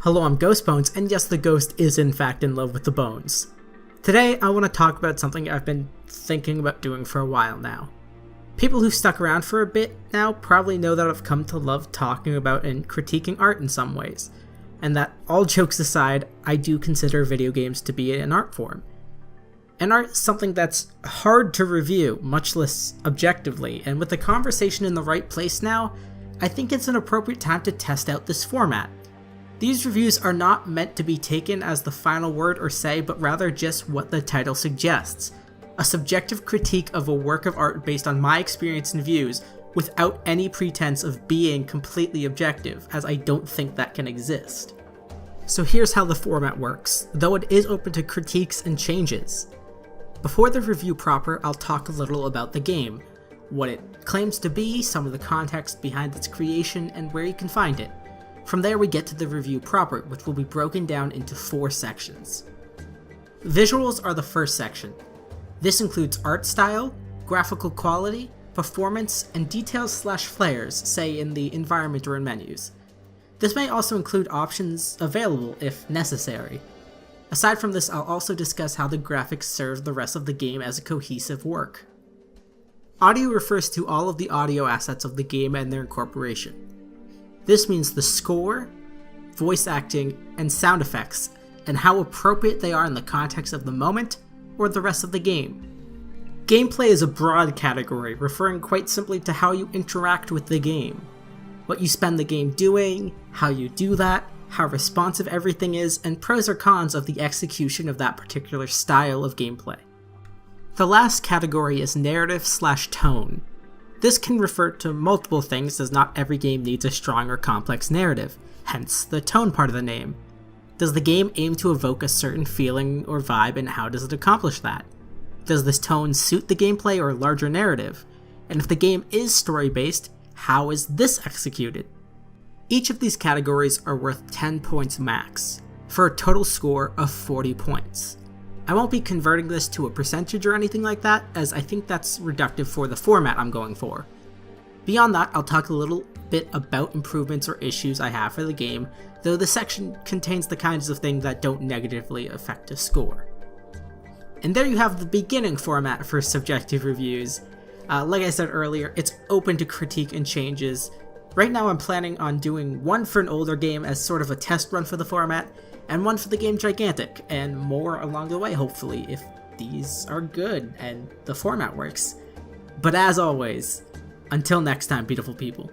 Hello, I'm Ghostbones, and yes, the ghost is in fact in love with the bones. Today, I want to talk about something I've been thinking about doing for a while now. People who've stuck around for a bit now probably know that I've come to love talking about and critiquing art in some ways, and that, all jokes aside, I do consider video games to be an art form. And art is something that's hard to review, much less objectively, and with the conversation in the right place now, I think it's an appropriate time to test out this format. These reviews are not meant to be taken as the final word or say, but rather just what the title suggests. A subjective critique of a work of art based on my experience and views, without any pretense of being completely objective, as I don't think that can exist. So here's how the format works, though it is open to critiques and changes. Before the review proper, I'll talk a little about the game, what it claims to be, some of the context behind its creation, and where you can find it. From there we get to the review proper, which will be broken down into 4 sections. Visuals are the first section. This includes art style, graphical quality, performance, and details/flares, say in the environment or in menus. This may also include options available if necessary. Aside from this, I'll also discuss how the graphics serve the rest of the game as a cohesive work. Audio refers to all of the audio assets of the game and their incorporation. This means the score, voice acting, and sound effects, and how appropriate they are in the context of the moment or the rest of the game. Gameplay is a broad category, referring quite simply to how you interact with the game. What you spend the game doing, how you do that, how responsive everything is, and pros or cons of the execution of that particular style of gameplay. The last category is narrative/tone. This can refer to multiple things, as not every game needs a strong or complex narrative, hence the tone part of the name. Does the game aim to evoke a certain feeling or vibe, and how does it accomplish that? Does this tone suit the gameplay or larger narrative? And if the game is story-based, how is this executed? Each of these categories are worth 10 points max, for a total score of 40 points. I won't be converting this to a percentage or anything like that, as I think that's reductive for the format I'm going for. Beyond that, I'll talk a little bit about improvements or issues I have for the game, though the section contains the kinds of things that don't negatively affect a score. And there you have the beginning format for subjective reviews. Like I said earlier, it's open to critique and changes. Right now I'm planning on doing one for an older game as sort of a test run for the format, and one for the game Gigantic, and more along the way hopefully, if these are good and the format works. But as always, until next time, beautiful people.